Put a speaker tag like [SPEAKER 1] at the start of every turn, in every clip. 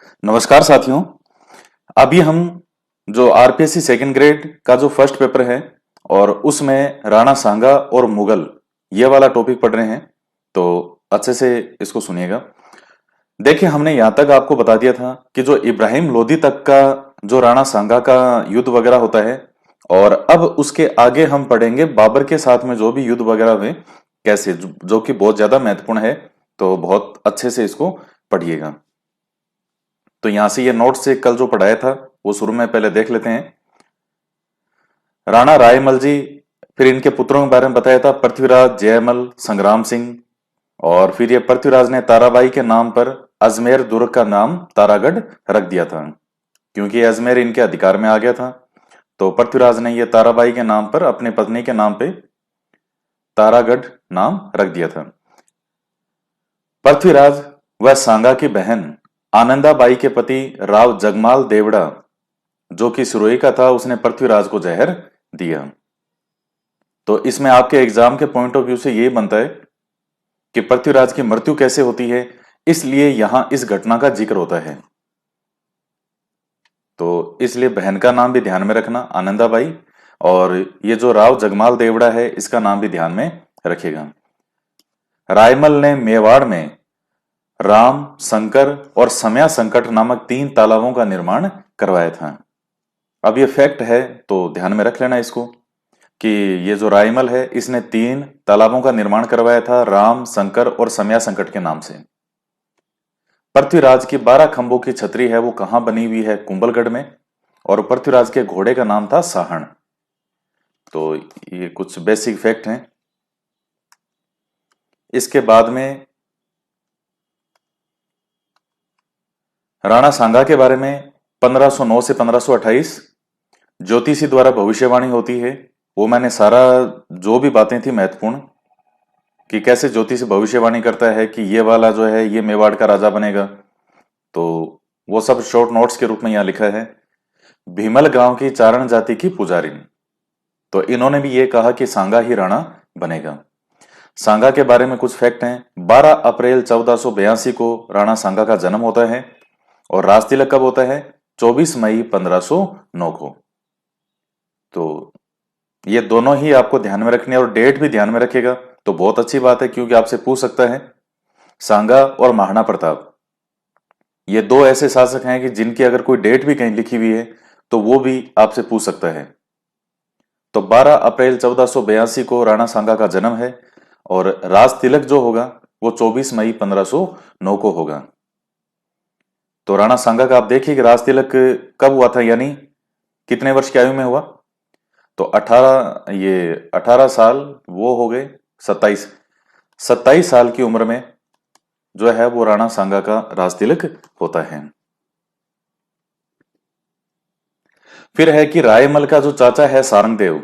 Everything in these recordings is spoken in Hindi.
[SPEAKER 1] नमस्कार साथियों। अभी हम जो आरपीएससी सेकंड ग्रेड का जो फर्स्ट पेपर है और उसमें राणा सांगा और मुगल ये वाला टॉपिक पढ़ रहे हैं। तो अच्छे से इसको सुनिएगा। देखिए, हमने यहां तक आपको बता दिया था कि जो इब्राहिम लोदी तक का जो राणा सांगा का युद्ध वगैरह होता है, और अब उसके आगे हम पढ़ेंगे बाबर के साथ में जो भी युद्ध वगैरह हुए कैसे, जो कि बहुत ज्यादा महत्वपूर्ण है। तो बहुत अच्छे से इसको पढ़िएगा। तो यहां से ये नोट्स से कल जो पढ़ाया था वो शुरू में पहले देख लेते हैं। राणा रायमल जी, फिर इनके पुत्रों के बारे में बताया था, पृथ्वीराज, जयमल, संग्राम सिंह। और फिर ये पृथ्वीराज ने ताराबाई के नाम पर अजमेर दुर्ग का नाम तारागढ़ रख दिया था, क्योंकि अजमेर इनके अधिकार में आ गया था। तो पृथ्वीराज ने ये ताराबाई के नाम पर अपनी पत्नी के नाम पे तारागढ़ नाम रख दिया था। पृथ्वीराज व सांगा की बहन आनंदाबाई के पति राव जगमाल देवड़ा, जो कि सिरोही का था, उसने पृथ्वीराज को जहर दिया। तो इसमें आपके एग्जाम के पॉइंट ऑफ व्यू से ये बनता है कि पृथ्वीराज की मृत्यु कैसे होती है, इसलिए यहां इस घटना का जिक्र होता है। तो इसलिए बहन का नाम भी ध्यान में रखना, आनंदाबाई। और ये जो राव जगमाल देवड़ा है इसका नाम भी ध्यान में रखिएगा। रायमल ने मेवाड़ में राम, शंकर और समया संकट नामक 3 तालाबों का निर्माण करवाया था। अब ये फैक्ट है तो ध्यान में रख लेना इसको, कि ये जो रायमल है इसने 3 तालाबों का निर्माण करवाया था, राम, शंकर और समया संकट के नाम से। पृथ्वीराज की 12 खंभों की छतरी है, वो कहां बनी हुई है? कुंभलगढ़ में। और पृथ्वीराज के घोड़े का नाम था साहण। तो ये कुछ बेसिक फैक्ट हैं। इसके बाद में राणा सांगा के बारे में 1509 से 1528 ज्योतिषी द्वारा भविष्यवाणी होती है। वो मैंने सारा, जो भी बातें थी महत्वपूर्ण, कि कैसे ज्योतिषी भविष्यवाणी करता है कि ये वाला जो है ये मेवाड़ का राजा बनेगा, तो वो सब शॉर्ट नोट्स के रूप में यहां लिखा है। भीमल गांव की चारण जाति की पुजारिन, तो इन्होंने भी ये कहा कि सांगा ही राणा बनेगा। सांगा के बारे में कुछ फैक्ट हैं। 12 अप्रैल 1482 को राणा सांगा का जन्म होता है। और राज तिलक कब होता है? 24 मई 1509 को। तो ये दोनों ही आपको ध्यान में रखनी है, और डेट भी ध्यान में रखेगा तो बहुत अच्छी बात है, क्योंकि आपसे पूछ सकता है। सांगा और महाराणा प्रताप, ये 2 ऐसे शासक हैं कि जिनकी अगर कोई डेट भी कहीं लिखी हुई है तो वो भी आपसे पूछ सकता है। तो 12 अप्रैल 1482 को राणा सांगा का जन्म है, और राज तिलक जो होगा वो 24 मई 1509 को होगा। तो राणा सांगा का आप देखिए कि राज तिलक कब हुआ था, यानी कितने वर्ष की आयु में हुआ? तो 18 साल वो हो गए, 27 साल की उम्र में जो है वो राणा सांगा का राज तिलक होता है। फिर है कि रायमल का जो चाचा है सारंगदेव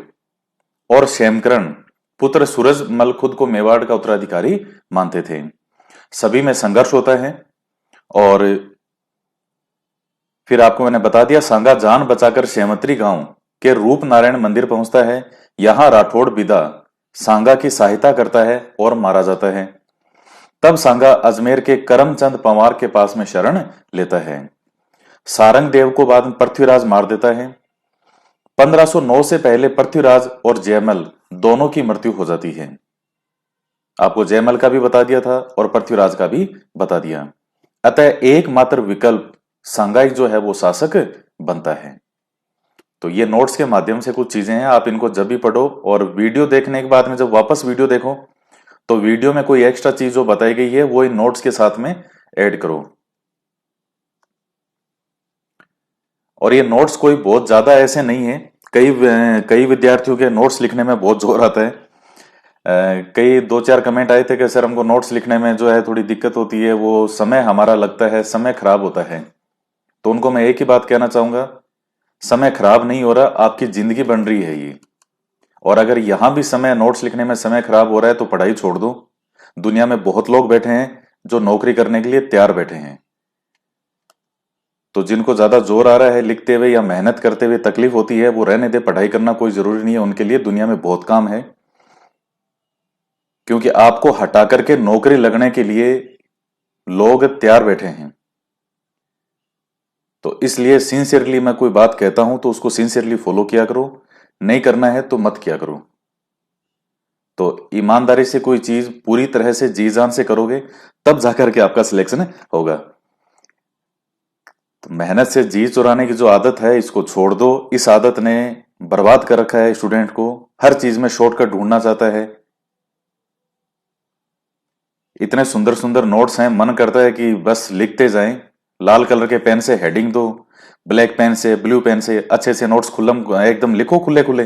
[SPEAKER 1] और क्षेमकरण पुत्र सूरजमल खुद को मेवाड़ का उत्तराधिकारी मानते थे। सभी में संघर्ष होता है। और फिर आपको मैंने बता दिया, सांगा जान बचाकर शेमत्री गांव के रूप नारायण मंदिर पहुंचता है। यहां राठौड़ बिदा सांगा की सहायता करता है और मारा जाता है। तब सांगा अजमेर के करमचंद पंवार के पास में शरण लेता है। सारंग देव को बाद में पृथ्वीराज मार देता है। 1509 से पहले पृथ्वीराज और जयमल दोनों की मृत्यु हो जाती है। आपको जयमल का भी बता दिया था और पृथ्वीराज का भी बता दिया। अतः एकमात्र विकल्प सांगाई जो है वो शासक बनता है। तो ये नोट्स के माध्यम से कुछ चीजें हैं, आप इनको जब भी पढ़ो, और वीडियो देखने के बाद में जब वापस वीडियो देखो तो वीडियो में कोई एक्स्ट्रा चीज जो बताई गई है वो इन नोट्स के साथ में ऐड करो। और ये नोट्स कोई बहुत ज्यादा ऐसे नहीं है। कई कई विद्यार्थियों के नोट्स लिखने में बहुत जोर आता है। कई 2-4 कमेंट आए थे कि सर हमको नोट्स लिखने में जो है थोड़ी दिक्कत होती है, वो समय हमारा लगता है, समय खराब होता है। तो उनको मैं एक ही बात कहना चाहूंगा, समय खराब नहीं हो रहा, आपकी जिंदगी बन रही है ये। और अगर यहां भी समय, नोट्स लिखने में समय खराब हो रहा है तो पढ़ाई छोड़ दो। दुनिया में बहुत लोग बैठे हैं जो नौकरी करने के लिए तैयार बैठे हैं। तो जिनको ज्यादा जोर आ रहा है लिखते हुए या मेहनत करते हुए तकलीफ होती है, वो रहने दे, पढ़ाई करना कोई जरूरी नहीं है उनके लिए। दुनिया में बहुत काम है, क्योंकि आपको हटा करके नौकरी लगने के लिए लोग तैयार बैठे हैं। तो इसलिए सिंसियरली मैं कोई बात कहता हूं तो उसको सिंसियरली फॉलो किया करो, नहीं करना है तो मत किया करो। तो ईमानदारी से कोई चीज पूरी तरह से जी जान से करोगे तब जाकर के आपका सिलेक्शन होगा। तो मेहनत से जी चुराने की जो आदत है इसको छोड़ दो। इस आदत ने बर्बाद कर रखा है स्टूडेंट को, हर चीज में शॉर्टकट ढूंढना चाहता है। इतने सुंदर सुंदर नोट्स हैं, मन करता है कि बस लिखते जाएं। लाल कलर के पेन से हेडिंग दो, ब्लैक पेन से, ब्लू पेन से अच्छे से नोट्स खुल्लम एकदम लिखो, खुले खुले,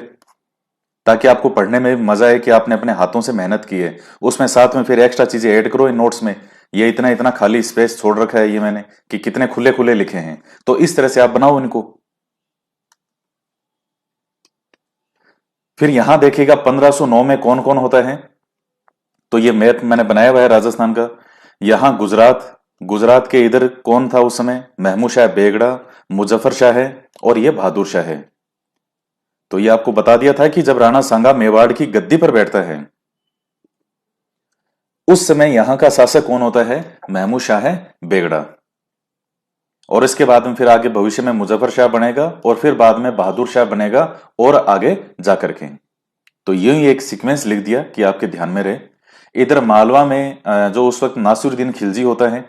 [SPEAKER 1] ताकि आपको पढ़ने में भी मजा आए कि आपने अपने हाथों से मेहनत की है। उसमें साथ में फिर एक्स्ट्रा चीजें ऐड करो इन नोट्स में। ये इतना इतना खाली स्पेस छोड़ रखा है ये मैंने कि कितने खुले खुले लिखे हैं, तो इस तरह से आप बनाओ इनको। फिर यहां देखिएगा 1509 में कौन कौन होता है। तो ये मैप मैंने बनाया हुआ है राजस्थान का। यहां गुजरात, गुजरात के इधर कौन था उस समय? महमूद शाह बेगड़ा, मुजफ्फर शाह है और ये बहादुर शाह है। तो ये आपको बता दिया था कि जब राणा सांगा मेवाड़ की गद्दी पर बैठता है उस समय यहां का शासक कौन होता है? महमूद शाह है बेगड़ा। और इसके बाद में फिर आगे भविष्य में मुजफ्फर शाह बनेगा और फिर बाद में बहादुर शाह बनेगा और आगे जाकर के। तो यूं ही एक सीक्वेंस लिख दिया कि आपके ध्यान में रहे। इधर मालवा में जो उस वक्त नासिरुद्दीन खिलजी होता है,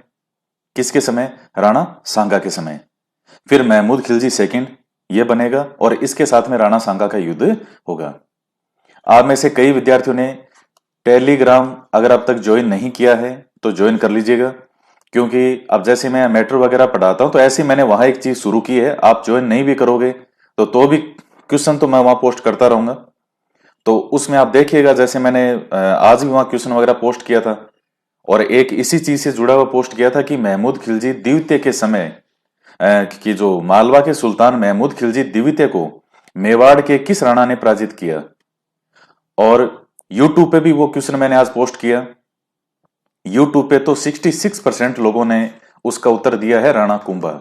[SPEAKER 1] किसके समय? राणा सांगा के समय। फिर महमूद खिलजी सेकंड ये बनेगा और इसके साथ में राणा सांगा का युद्ध होगा। आप में से कई विद्यार्थियों ने टेलीग्राम अगर अब तक ज्वाइन नहीं किया है तो ज्वाइन कर लीजिएगा, क्योंकि अब जैसे मैं मैटर वगैरह पढ़ाता हूं तो ऐसे मैंने वहां एक चीज शुरू की है। आप ज्वाइन नहीं भी करोगे तो भी क्वेश्चन तो मैं वहां पोस्ट करता रहूंगा। तो उसमें आप देखिएगा, जैसे मैंने आज भी वहां क्वेश्चन वगैरह पोस्ट किया था और एक इसी चीज से जुड़ा हुआ पोस्ट किया था कि महमूद खिलजी द्वितीय के समय कि जो मालवा के सुल्तान महमूद खिलजी द्वितीय को मेवाड़ के किस राणा ने पराजित किया। और यूट्यूब पे भी वो क्वेश्चन मैंने आज पोस्ट किया। यूट्यूब पे तो 66% लोगों ने उसका उत्तर दिया है राणा कुंभा।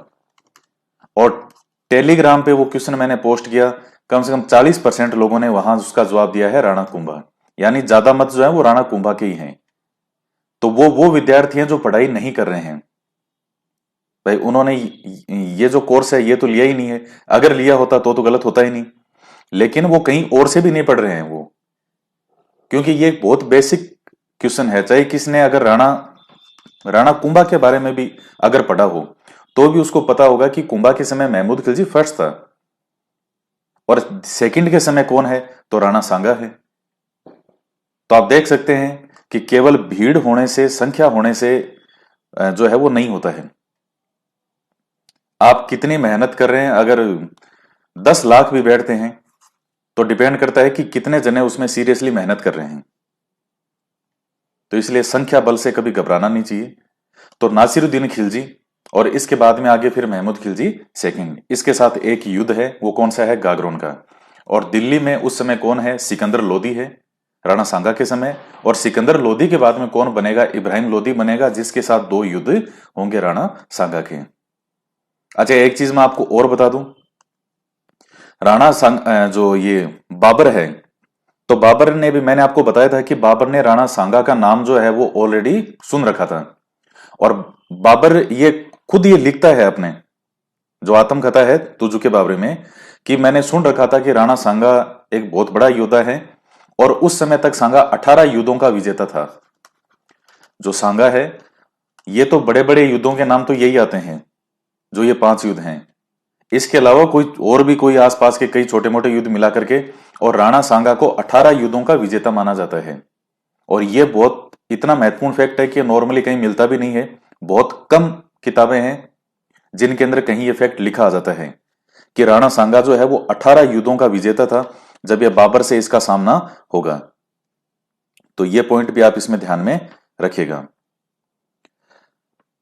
[SPEAKER 1] और टेलीग्राम पे वो क्वेश्चन मैंने पोस्ट किया, कम से कम 40% लोगों ने वहां उसका जवाब दिया है राणा कुंभा। यानी ज्यादा मत जो है वो राणा कुंभा के ही हैं। तो वो विद्यार्थी हैं जो पढ़ाई नहीं कर रहे हैं। भाई उन्होंने ये जो कोर्स है ये तो लिया ही नहीं है। अगर लिया होता तो गलत होता ही नहीं। लेकिन वो कहीं और से भी नहीं पढ़ रहे हैं वो, क्योंकि ये एक बहुत बेसिक क्वेश्चन है। चाहे किसने अगर राणा राणा कुंभा के बारे में भी अगर पढ़ा हो तो भी उसको पता होगा कि कुंभा के समय महमूद खिलजी फर्स्ट था और सेकंड के समय कौन है? तो राणा सांगा है। तो आप देख सकते हैं कि केवल भीड़ होने से, संख्या होने से जो है वो नहीं होता है। आप कितनी मेहनत कर रहे हैं, अगर 10 लाख भी बैठते हैं तो डिपेंड करता है कि कितने जने उसमें सीरियसली मेहनत कर रहे हैं। तो इसलिए संख्या बल से कभी घबराना नहीं चाहिए। तो नासिरुद्दीन खिलजी और इसके बाद में आगे फिर महमूद खिलजी सेकंड, इसके साथ एक युद्ध है, वो कौन सा है? गागरोन का। और दिल्ली में उस समय कौन है? सिकंदर लोदी है राणा सांगा के समय। और सिकंदर लोदी के बाद में कौन बनेगा? इब्राहिम लोदी बनेगा, जिसके साथ 2 युद्ध होंगे राणा सांगा के। अच्छा, एक चीज मैं आपको और बता दूं, राणा सांग जो ये बाबर है, तो बाबर ने भी, मैंने आपको बताया था कि बाबर ने राणा सांगा का नाम जो है वो ऑलरेडी सुन रखा था। और बाबर ये खुद ये लिखता है अपने जो आत्मकथा है तुजु के बाबरे में कि मैंने सुन रखा था कि राणा सांगा एक बहुत बड़ा योद्धा है और उस समय तक सांगा 18 युद्धों का विजेता था। जो सांगा है ये तो बड़े बड़े युद्धों के नाम तो यही आते हैं, जो ये 5 युद्ध हैं। इसके अलावा कोई और भी कोई आसपास के कई छोटे मोटे युद्ध मिला करके, और राणा सांगा को 18 युद्धों का विजेता माना जाता है। और ये बहुत इतना महत्वपूर्ण फैक्ट है कि नॉर्मली कहीं मिलता भी नहीं है। बहुत कम किताबें हैं जिनके अंदर कहीं ये फैक्ट लिखा आ जाता है कि राणा सांगा जो है वो 18 युद्धों का विजेता था जब ये बाबर से इसका सामना होगा। तो ये पॉइंट भी आप इसमें ध्यान में रखिएगा।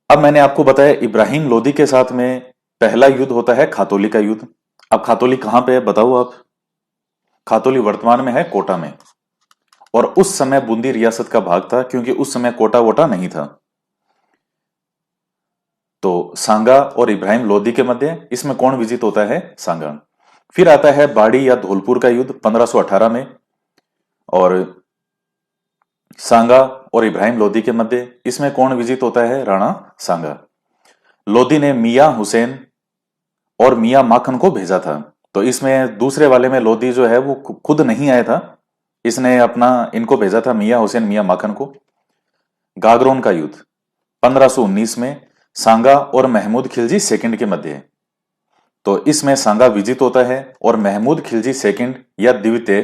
[SPEAKER 1] अब मैंने आपको बताया इब्राहिम लोदी के साथ में पहला युद्ध होता है खातौली का युद्ध। अब खातौली कहां पे है बताओ आप? खातौली वर्तमान में है कोटा में। और उस समय बूंदी रियासत का भाग था, क्योंकि उस समय कोटा वोटा नहीं था। तो सांगा और इब्राहिम लोदी के मध्य इसमें कौन विजित होता है? सांगा। फिर आता है बाड़ी या धौलपुर का युद्ध 1518 में, और सांगा और इब्राहिम लोदी के मध्य इसमें कौन विजित होता है? राणा सांगा। लोदी ने मियां हुसैन और मियां माखन को भेजा था। तो इसमें दूसरे वाले में लोधी जो है वो खुद नहीं आया था, इसने अपना इनको भेजा था, मियां हुसैन मियां माखन को। गागरोन का युद्ध 1519 में सांगा और महमूद खिलजी सेकंड के मध्य। तो इसमें सांगा विजित होता है और महमूद खिलजी सेकंड या द्वितीय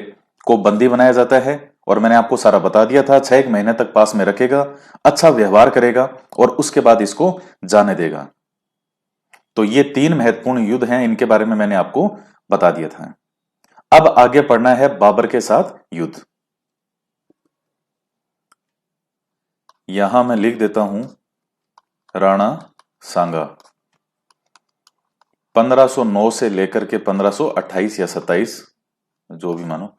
[SPEAKER 1] को बंदी बनाया जाता है। और मैंने आपको सारा बता दिया था, 6 महीने तक पास में रखेगा, अच्छा व्यवहार करेगा और उसके बाद इसको जाने देगा। तो ये 3 महत्वपूर्ण युद्ध हैं, इनके बारे में मैंने आपको बता दिया था। अब आगे पढ़ना है बाबर के साथ युद्ध। यहां मैं लिख देता हूं राणा सांगा 1509 से लेकर के 1528 या 27, जो भी मानो।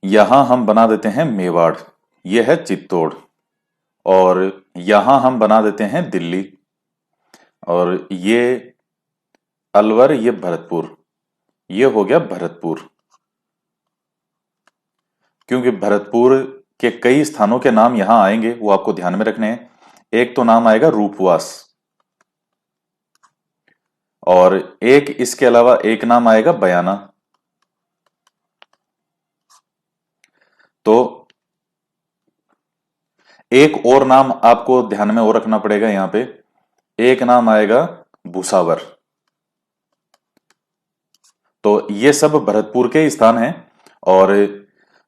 [SPEAKER 1] यहां हम बना देते हैं मेवाड़, यह है चित्तौड़, और यहां हम बना देते हैं दिल्ली, और ये अलवर, ये भरतपुर, ये हो गया भरतपुर। क्योंकि भरतपुर के कई स्थानों के नाम यहां आएंगे, वो आपको ध्यान में रखने हैं। एक तो नाम आएगा रूपवास, और एक इसके अलावा एक नाम आएगा बयाना। तो एक और नाम आपको ध्यान में और रखना पड़ेगा, यहां पे एक नाम आएगा भूसावर। तो ये सब भरतपुर के स्थान हैं। और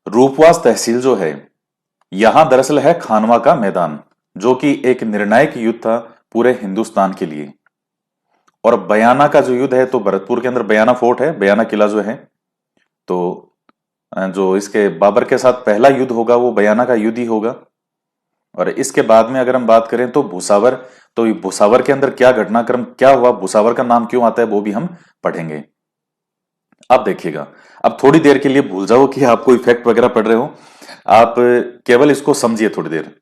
[SPEAKER 1] रूपवास तहसील जो है, यहां दरअसल है खानवा का मैदान, जो कि एक निर्णायक युद्ध था पूरे हिंदुस्तान के लिए। और बयाना का जो युद्ध है, तो भरतपुर के अंदर बयाना फोर्ट है, बयाना किला जो है। तो जो इसके बाबर के साथ पहला युद्ध होगा वो बयाना का युद्ध ही होगा। और इसके बाद में अगर हम बात करें तो भूसावर, तो भूसावर के अंदर क्या घटनाक्रम क्या हुआ, भूसावर का नाम क्यों आता है, वो भी हम पढ़ेंगे। अब देखिएगा, अब थोड़ी देर के लिए भूल जाओ कि आपको इफेक्ट वगैरह पढ़ रहे हो, आप केवल इसको समझिए थोड़ी देर।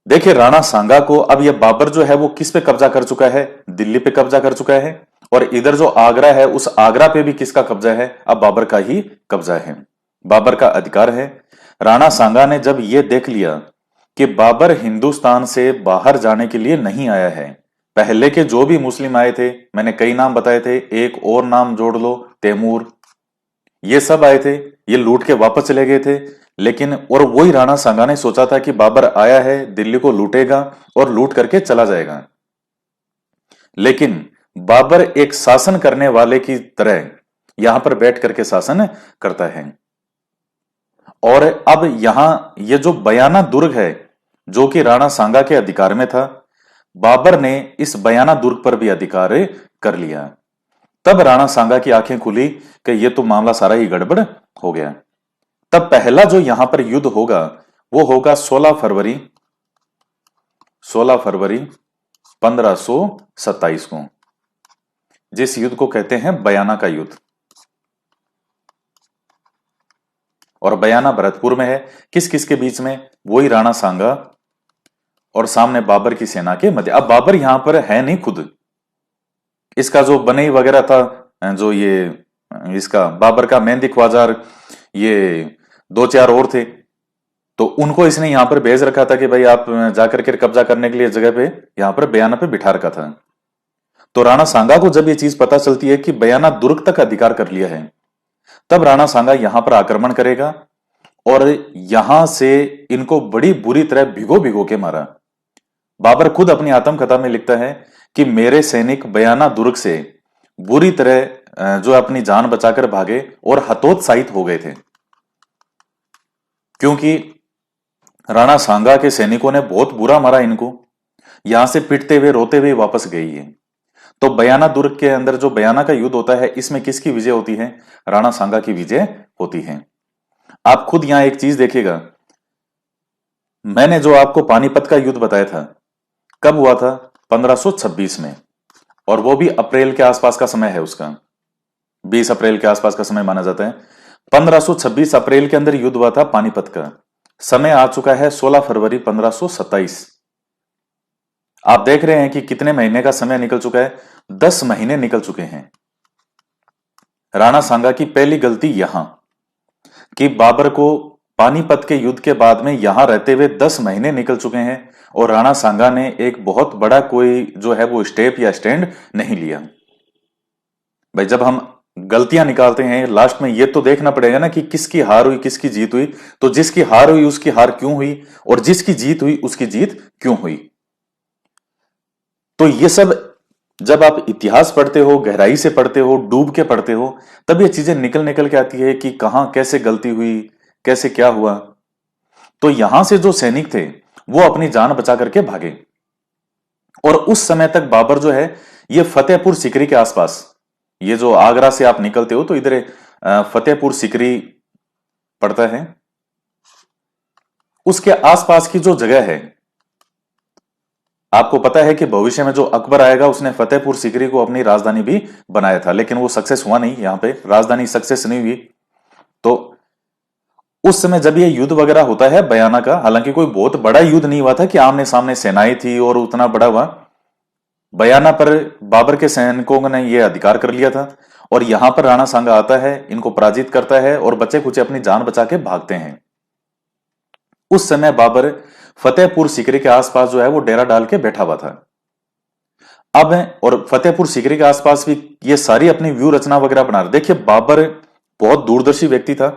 [SPEAKER 1] देखिए राणा सांगा को, अब यह बाबर जो है वो किस पे कब्जा कर चुका है, दिल्ली पे कब्जा कर चुका है। और इधर जो आगरा है, उस आगरा पे भी किसका कब्जा है, अब बाबर का ही कब्जा है, बाबर का अधिकार है। राणा सांगा ने जब यह देख लिया कि बाबर हिंदुस्तान से बाहर जाने के लिए नहीं आया है, पहले के जो भी मुस्लिम आए थे, मैंने कई नाम बताए थे, एक और नाम जोड़ लो, तैमूर, ये सब आए थे, ये लूट के वापस चले गए थे। लेकिन और वही राणा सांगा ने सोचा था कि बाबर आया है, दिल्ली को लूटेगा और लूट करके चला जाएगा। लेकिन बाबर एक शासन करने वाले की तरह यहां पर बैठ करके शासन करता है। और अब यहां ये जो बयाना दुर्ग है, जो कि राणा सांगा के अधिकार में था, बाबर ने इस बयाना दुर्ग पर भी अधिकार कर लिया। तब राणा सांगा की आंखें खुली कि यह तो मामला सारा ही गड़बड़ हो गया। तब पहला जो यहां पर युद्ध होगा वो होगा 16 फरवरी 1527 को, जिस युद्ध को कहते हैं बयाना का युद्ध। और बयाना भरतपुर में है, किस किस के बीच में, वही राणा सांगा और सामने बाबर की सेना के मध्य। अब बाबर यहां पर है नहीं खुद, इसका जो बनई वगैरह था, जो ये इसका बाबर का मेहंदी ख्वाजार, ये 2-4 और थे, तो उनको इसने यहां पर भेज रखा था कि भाई आप जाकर के कब्जा करने के लिए जगह पे यहां पर बयाना पे बिठा रखा था। तो राणा सांगा को जब ये चीज पता चलती है कि बयाना दुर्ग तक अधिकार कर लिया है, तब राणा सांगा यहां पर आक्रमण करेगा और यहां से इनको बड़ी बुरी तरह भिगो भिगो के मारा। बाबर खुद अपनी आत्मकथा में लिखता है कि मेरे सैनिक बयाना दुर्ग से बुरी तरह जो अपनी जान बचाकर भागे और हतोत्साहित हो गए थे, क्योंकि राणा सांगा के सैनिकों ने बहुत बुरा मारा इनको। यहां से पिटते हुए रोते हुए वापस गई है। तो बयाना दुर्ग के अंदर जो बयाना का युद्ध होता है, इसमें किसकी विजय होती है, राणा सांगा की विजय होती है। आप खुद यहां एक चीज देखिएगा, मैंने जो आपको पानीपत का युद्ध बताया था, कब हुआ था, 1526 में, और वो भी अप्रैल के आसपास का समय है उसका, 20 अप्रैल के आसपास का समय माना जाता है। 1526 अप्रैल के अंदर युद्ध हुआ था पानीपत का। समय आ चुका है 16 फरवरी 1527। आप देख रहे हैं कि कितने महीने का समय निकल चुका है, 10 महीने निकल चुके हैं। राणा सांगा की पहली गलती यहां कि बाबर को पानीपत के युद्ध के बाद में यहां रहते हुए 10 महीने निकल चुके हैं और राणा सांगा ने एक बहुत बड़ा कोई जो है वो स्टेप या स्टैंड नहीं लिया। भाई जब हम गलतियां निकालते हैं लास्ट में ये तो देखना पड़ेगा ना कि किसकी हार हुई किसकी जीत हुई। तो जिसकी हार हुई उसकी हार क्यों हुई, और जिसकी जीत हुई उसकी जीत क्यों हुई। तो ये सब जब आप इतिहास पढ़ते हो, गहराई से पढ़ते हो, डूब के पढ़ते हो, तब ये चीजें निकल निकल के आती है कि कहां कैसे गलती हुई, कैसे क्या हुआ। तो यहां से जो सैनिक थे वो अपनी जान बचा करके भागे। और उस समय तक बाबर जो है ये फतेहपुर सिकरी के आसपास, ये जो आगरा से आप निकलते हो तो इधर फतेहपुर सिकरी पड़ता है, उसके आसपास की जो जगह है, आपको पता है कि भविष्य में जो अकबर आएगा उसने फतेहपुर सिकरी को अपनी राजधानी भी बनाया था, लेकिन वो सक्सेस हुआ नहीं, यहां पे राजधानी सक्सेस नहीं हुई। तो उस समय जब ये युद्ध वगैरह होता है बयाना का, हालांकि कोई बहुत बड़ा युद्ध नहीं हुआ था कि आमने सामने सेनाएं थी और उतना बड़ा हुआ। बयाना पर बाबर के सैनिकों ने यह अधिकार कर लिया था, और यहां पर राणा सांगा आता है, इनको पराजित करता है और बच्चे कुचे अपनी जान बचा के भागते हैं। उस समय बाबर फतेहपुर सिकरी के आसपास जो है वो डेरा डाल के बैठा हुआ था। अब और फतेहपुर सिकरी के आसपास भी ये सारी अपनी व्यू रचना वगैरह बना रहे। देखिए बाबर बहुत दूरदर्शी व्यक्ति था,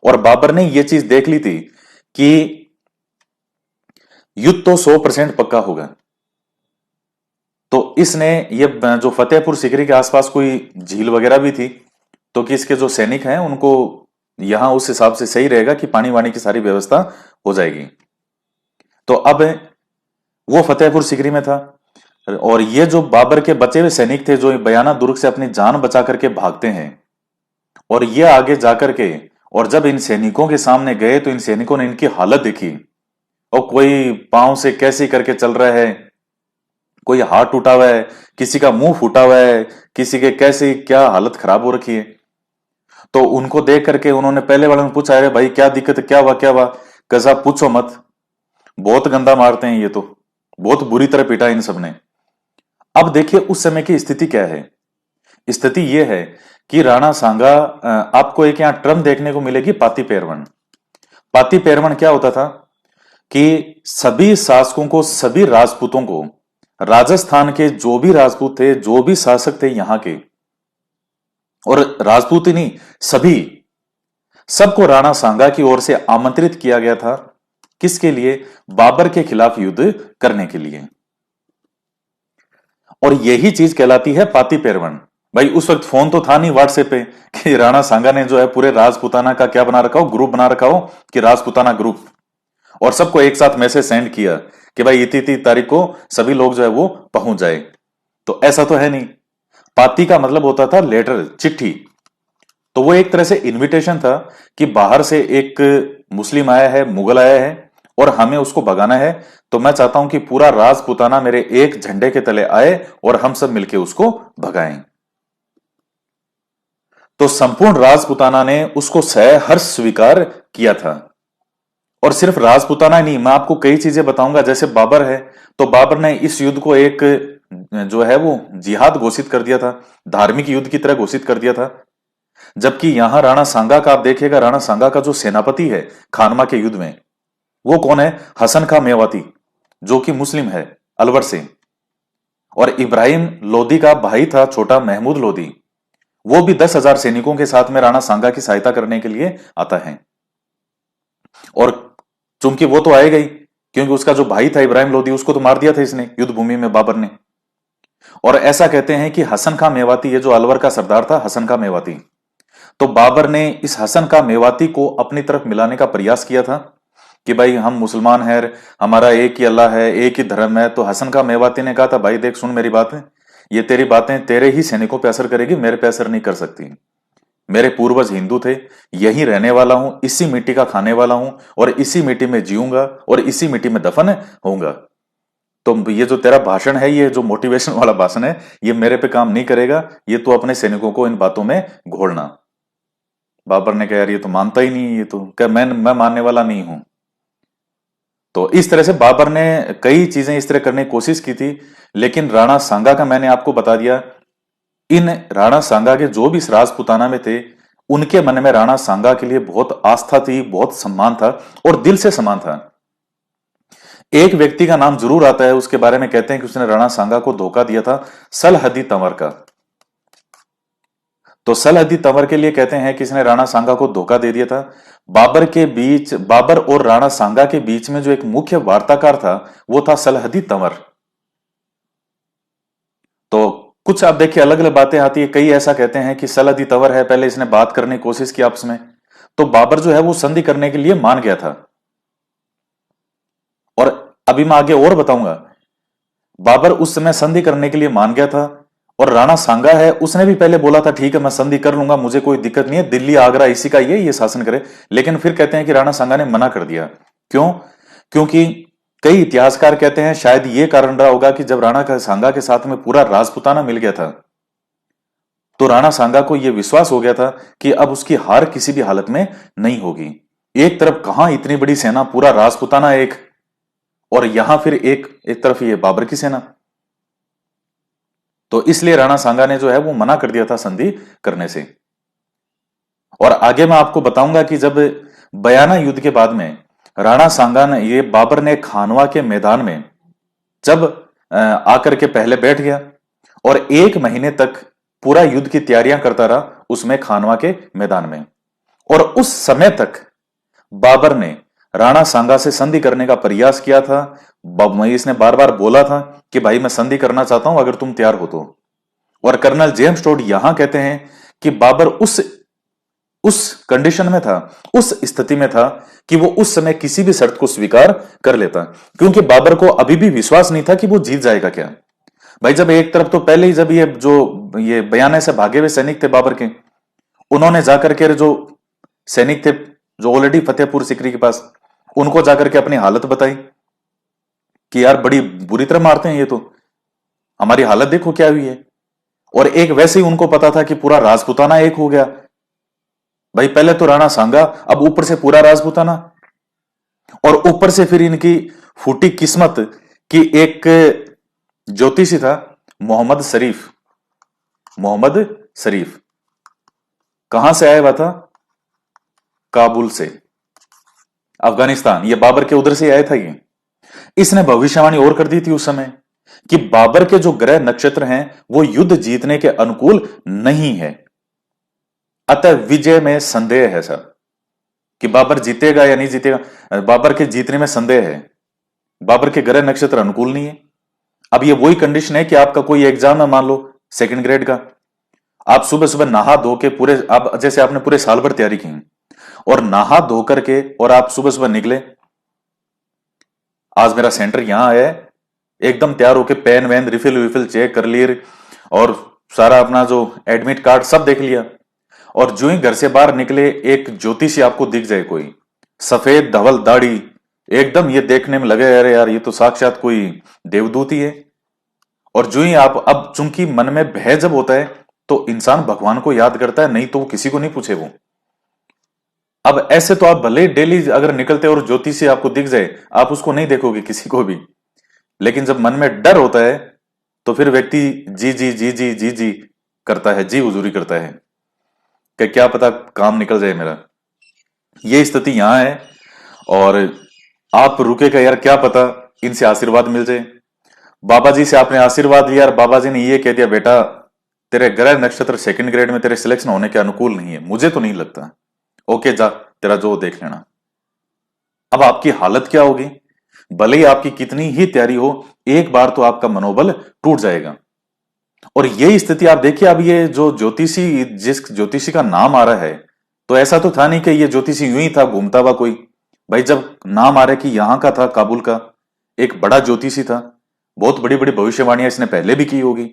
[SPEAKER 1] और बाबर ने यह चीज देख ली थी कि युद्ध तो 100% पक्का होगा। तो इसने ये जो फतेहपुर सिकरी के आसपास कोई झील वगैरह भी थी, तो कि इसके जो सैनिक हैं उनको यहां उस हिसाब से सही रहेगा कि पानी वानी की सारी व्यवस्था हो जाएगी। तो अब वो फतेहपुर सिकरी में था, और ये जो बाबर के बचे हुए सैनिक थे जो बयाना दुर्ग से अपनी जान बचा करके भागते हैं, और ये आगे जाकर के, और जब इन सैनिकों के सामने गए तो इन सैनिकों ने इनकी हालत देखी, और कोई पांव से कैसे करके चल रहा है, कोई हाथ टूटा हुआ है, किसी का मुंह फूटा हुआ है, किसी के कैसे क्या हालत खराब हो रखी है। तो उनको देख करके उन्होंने पहले वाले में पूछा, अरे भाई क्या दिक्कत है, क्या हुआ क्या हुआ। कसा पूछो मत, बहुत गंदा मारते हैं ये तो, बहुत बुरी तरह पीटा इन सब ने। अब देखिए उस समय की स्थिति क्या है। स्थिति यह है कि राणा सांगा, आपको एक यहां टर्म देखने को मिलेगी पाती पैरवण। पाती पैरवण क्या होता था कि सभी शासकों को, सभी राजपूतों को, राजस्थान के जो भी राजपूत थे, जो भी शासक थे यहां के, और राजपूत ही नहीं सभी, सबको राणा सांगा की ओर से आमंत्रित किया गया था। किसके लिए? बाबर के खिलाफ युद्ध करने के लिए। और यही चीज कहलाती है पाती पैरवण। भाई उस वक्त फोन तो था नहीं व्हाट्सएप पे कि राणा सांगा ने जो है पूरे राजपुताना का क्या बना रखा हो, ग्रुप बना रखा हो कि राजपुताना ग्रुप, और सबको एक साथ मैसेज सेंड किया कि भाई इतनी तारीख को सभी लोग जो है वो पहुंच जाए। तो ऐसा तो है नहीं। पाती का मतलब होता था लेटर, चिट्ठी। तो वो एक तरह से इनविटेशन था कि बाहर से एक मुस्लिम आया है, मुगल आया है, और हमें उसको भगाना है। तो मैं चाहता हूं कि पूरा राजपुताना मेरे एक झंडे के तले आए और हम सब मिलकर उसको भगाएं। तो संपूर्ण राजपुताना ने उसको सहर्ष स्वीकार किया था। और सिर्फ राजपुताना ही नहीं, मैं आपको कई चीजें बताऊंगा। जैसे बाबर है, तो बाबर ने इस युद्ध को एक जो है वो जिहाद घोषित कर दिया था, धार्मिक युद्ध की तरह घोषित कर दिया था। जबकि यहां राणा सांगा का आप देखिएगा, राणा सांगा का जो सेनापति है खानवा के युद्ध में, वो कौन है? हसन खां मेवाती, जो कि मुस्लिम है अलवर से। और इब्राहिम लोदी का भाई था छोटा महमूद लोदी, वो भी 10,000 सैनिकों के साथ में राणा सांगा की सहायता करने के लिए आता है। और चूंकि वो तो आएगा ही, क्योंकि उसका जो भाई था इब्राहिम लोदी, उसको तो मार दिया था इसने युद्ध भूमि में बाबर ने। और ऐसा कहते हैं कि हसन खां मेवाती, ये जो अलवर का सरदार था हसन खां मेवाती, तो बाबर ने इस हसन खां मेवाती को अपनी तरफ मिलाने का प्रयास किया था कि भाई हम मुसलमान हैं, हमारा एक ही अल्लाह है, एक ही धर्म है। तो हसन खां मेवाती ने कहा था, भाई देख सुन मेरी बातें, ये तेरी बातें तेरे ही सैनिकों पे असर करेगी, मेरे पे असर नहीं कर सकती। मेरे पूर्वज हिंदू थे, यहीं रहने वाला हूं, इसी मिट्टी का खाने वाला हूं, और इसी मिट्टी में जीऊंगा और इसी मिट्टी में दफन होऊंगा। तो ये जो तेरा भाषण है, ये जो मोटिवेशन वाला भाषण है, ये मेरे पे काम नहीं करेगा, ये तो अपने सैनिकों को इन बातों में घोलना। बाबर ने कहा यार ये तो मानता ही नहीं, ये तो क्या मैं मानने वाला नहीं हूं। तो इस तरह से बाबर ने कई चीजें इस तरह करने की कोशिश की थी, लेकिन राणा सांगा का मैंने आपको बता दिया। इन राणा सांगा के जो भी इस राजपुताना में थे, उनके मन में राणा सांगा के लिए बहुत आस्था थी, बहुत सम्मान था, और दिल से सम्मान था। एक व्यक्ति का नाम जरूर आता है, उसके बारे में कहते हैं कि उसने राणा सांगा को धोखा दिया था, सलहदी तंवर का। तो सलहदी तंवर के लिए कहते हैं कि इसने राणा सांगा को धोखा दे दिया था। बाबर और राणा सांगा के बीच में जो एक मुख्य वार्ताकार था वो था सलहदी तंवर। तो कुछ आप देखिए अलग अलग बातें आती है, कई ऐसा कहते हैं कि सलहदी तंवर है, पहले इसने बात करने की कोशिश की आपस में, तो बाबर जो है वो संधि करने के लिए मान गया था। और अभी मैं आगे और बताऊंगा, बाबर उस समय संधि करने के लिए मान गया था, और राणा सांगा है उसने भी पहले बोला था ठीक है मैं संधि कर लूंगा, मुझे कोई दिक्कत नहीं है, दिल्ली आगरा इसी का ये शासन करे। लेकिन फिर कहते हैं कि राणा सांगा ने मना कर दिया। क्यों? क्योंकि कई इतिहासकार कहते हैं शायद ये कारण रहा होगा कि जब राणा सांगा के साथ में पूरा राजपुताना मिल गया था, तो राणा सांगा को यह विश्वास हो गया था कि अब उसकी हार किसी भी हालत में नहीं होगी। एक तरफ कहां इतनी बड़ी सेना, पूरा राजपुताना एक, और यहां फिर एक तरफ ये बाबर की सेना। तो इसलिए राणा सांगा ने जो है वो मना कर दिया था संधि करने से। और आगे मैं आपको बताऊंगा कि जब बयाना युद्ध के बाद में राणा सांगा ने, ये बाबर ने खानवा के मैदान में जब आकर के पहले बैठ गया और 1 महीने तक पूरा युद्ध की तैयारियां करता रहा उसमें खानवा के मैदान में, और उस समय तक बाबर ने राणा सांगा से संधि करने का प्रयास किया था। इसने बार बार बोला था कि भाई मैं संधि करना चाहता हूं अगर तुम तैयार हो तो। और कर्नल जेम्स टोड यहां कहते हैं कि बाबर उस कंडीशन में था, उस स्थिति में था कि वो उस समय किसी भी शर्त को स्वीकार कर लेता, क्योंकि बाबर को अभी भी विश्वास नहीं था कि वो जीत जाएगा क्या। भाई जब एक तरफ तो पहले ही जब ये बयाने से भागे हुए सैनिक थे बाबर के, उन्होंने जाकर के जो सैनिक थे जो ऑलरेडी फतेहपुर सिकरी के पास, उनको जाकर के अपनी हालत बताई कि यार बड़ी बुरी तरह मारते हैं ये, तो हमारी हालत देखो क्या हुई है। और एक वैसे ही उनको पता था कि पूरा राजपुताना एक हो गया। भाई पहले तो राणा सांगा, अब ऊपर से पूरा राजपुताना, और ऊपर से फिर इनकी फूटी किस्मत कि एक ज्योतिषी था मोहम्मद शरीफ। मोहम्मद शरीफ कहां से आया हुआ था? काबुल से, अफगानिस्तान, ये बाबर के उधर से आया था ये। इसने भविष्यवाणी और कर दी थी उस समय कि बाबर के जो ग्रह नक्षत्र हैं वो युद्ध जीतने के अनुकूल नहीं है, अतः विजय में संदेह है सर कि बाबर जीतेगा या नहीं जीतेगा। बाबर के जीतने में संदेह है, बाबर के ग्रह नक्षत्र अनुकूल नहीं है। अब ये वही कंडीशन है कि आपका कोई एग्जाम है, मान लो 2nd ग्रेड का, आप सुबह सुबह नहा धो के पूरे, आप जैसे आपने पूरे साल भर तैयारी की और नहा धो करके और आप सुबह सुबह निकले, आज मेरा सेंटर यहां आया है, एकदम तैयार होके पेन वैन रिफिल विफिल चेक कर लिए और सारा अपना जो एडमिट कार्ड सब देख लिया, और जो ही घर से बाहर निकले एक ज्योतिषी आपको दिख जाए, कोई सफेद धवल दाढ़ी, एकदम ये देखने में लगे अरे यार ये तो साक्षात कोई देवदूत ही है। और जो ही आप, अब चूंकि मन में भय जब होता है तो इंसान भगवान को याद करता है, नहीं तो वो किसी को नहीं पूछे वो। अब ऐसे तो आप भले डेली अगर निकलते और ज्योतिषी आपको दिख जाए, आप उसको नहीं देखोगे किसी को भी, लेकिन जब मन में डर होता है तो फिर व्यक्ति जी जी जी जी जी जी करता है, जी हुजूरी करता है कि क्या पता काम निकल जाए मेरा। ये स्थिति यहां है, और आप रुकेगा यार, क्या पता इनसे आशीर्वाद मिल जाए। बाबा जी से आपने आशीर्वाद लिया और बाबा जी ने ये कह दिया बेटा तेरे ग्रह नक्षत्र 2nd ग्रेड में तेरे सिलेक्शन होने के अनुकूल नहीं है, मुझे तो नहीं लगता, ओके जा तेरा जो देख लेना। अब आपकी हालत क्या होगी? भले ही आपकी कितनी ही तैयारी हो, एक बार तो आपका मनोबल टूट जाएगा। और यही स्थिति आप देखिए, अब ये जो ज्योतिषी, जिस ज्योतिषी का नाम आ रहा है, तो ऐसा तो था नहीं कि ये ज्योतिषी यूं ही था घूमता हुआ कोई। भाई जब नाम आ रहा है कि यहां का था, काबुल का एक बड़ा ज्योतिषी था, बहुत बड़ी बड़ी भविष्यवाणियां इसने पहले भी की होगी,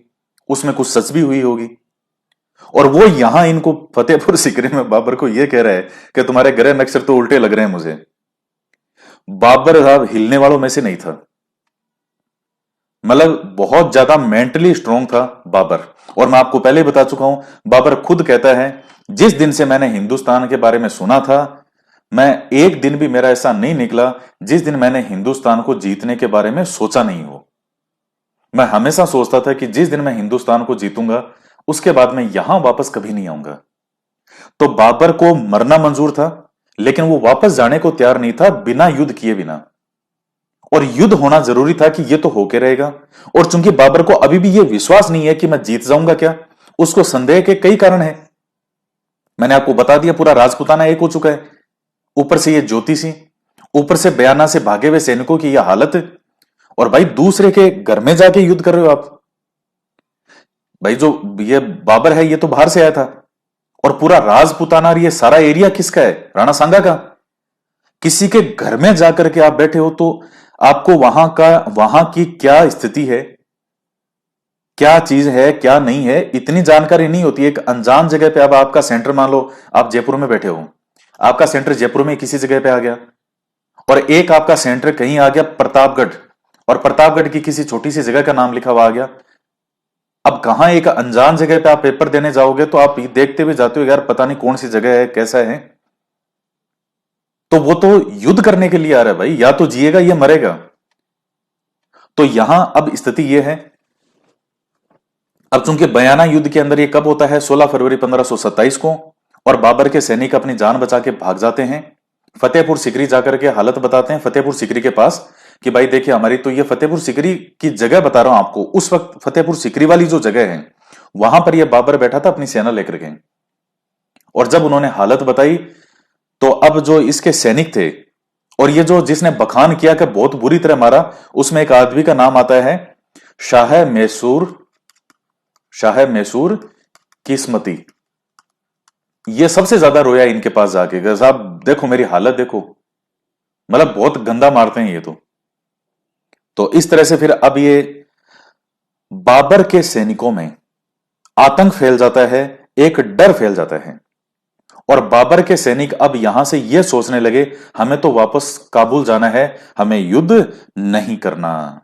[SPEAKER 1] उसमें कुछ सच भी हुई होगी, और वो यहां इनको फतेहपुर सीकरी में बाबर को यह कह रहा है कि तुम्हारे ग्रह नक्षत्र तो उल्टे लग रहे हैं मुझे। बाबर साहब हिलने वालों में से नहीं था, मतलब बहुत ज्यादा मेंटली स्ट्रांग था बाबर। और मैं आपको पहले ही बता चुका हूं, बाबर खुद कहता है जिस दिन से मैंने हिंदुस्तान के बारे में सुना था, मैं एक दिन भी मेरा ऐसा नहीं निकला जिस दिन मैंने हिंदुस्तान को जीतने के बारे में सोचा नहीं हो। मैं हमेशा सोचता था कि जिस दिन मैं हिंदुस्तान को जीतूंगा उसके बाद मैं यहां वापस कभी नहीं आऊंगा। तो बाबर को मरना मंजूर था, लेकिन वो वापस जाने को तैयार नहीं था बिना युद्ध किए बिना। और युद्ध होना जरूरी था कि ये तो होके रहेगा। और चूंकि बाबर को अभी भी ये विश्वास नहीं है कि मैं जीत जाऊंगा क्या, उसको संदेह के कई कारण है। मैंने आपको बता दिया पूरा राजपुताना एक हो चुका है, ऊपर से ये ज्योतिषी, ऊपर से बयाना से भागे हुए सैनिकों की यह हालत। और भाई दूसरे के घर में जाके युद्ध कर रहे हो आप। भाई जो ये बाबर है ये तो बाहर से आया था, और पूरा राजपुताना और ये सारा एरिया किसका है, राणा सांगा का। किसी के घर में जाकर के आप बैठे हो तो आपको वहां की क्या स्थिति है, क्या चीज है क्या नहीं है, इतनी जानकारी नहीं होती। एक अनजान जगह पे अब आपका सेंटर, मान लो आप जयपुर में बैठे हो, आपका सेंटर जयपुर में किसी जगह पे आ गया, और एक आपका सेंटर कहीं आ गया प्रतापगढ़, और प्रतापगढ़ की किसी छोटी सी जगह का नाम लिखा हुआ आ गया। अब कहां एक अनजान जगह पे आप पेपर देने जाओगे तो आप देखते हुए जाते हो यार पता नहीं कौन सी जगह है कैसा है। तो वो तो युद्ध करने के लिए आ रहा है भाई, या तो जिएगा या मरेगा। तो यहां अब स्थिति यह है, अब चूंकि बयाना युद्ध के अंदर ये कब होता है, 16 फरवरी 1527 को, और बाबर के सैनिक अपनी जान बचा के भाग जाते हैं। फतेहपुर सिकरी जाकर के हालत बताते हैं फतेहपुर सिकरी के पास कि भाई देखिए हमारी तो ये फतेहपुर सिकरी की जगह बता रहा हूं आपको, उस वक्त फतेहपुर सिकरी वाली जो जगह है वहां पर ये बाबर बैठा था अपनी सेना लेकर के। और जब उन्होंने हालत बताई तो अब जो इसके सैनिक थे, और ये जो जिसने बखान किया कि बहुत बुरी तरह मारा, उसमें एक आदमी का नाम आता है शाह मैसूर, शाह मैसूर किस्मती। ये सबसे ज्यादा रोया इनके पास जाके कि साहब देखो मेरी हालत देखो, मतलब बहुत गंदा मारते हैं ये तो इस तरह से फिर अब ये बाबर के सैनिकों में आतंक फैल जाता है, एक डर फैल जाता है। और बाबर के सैनिक अब यहां से यह सोचने लगे हमें तो वापस काबुल जाना है, हमें युद्ध नहीं करना।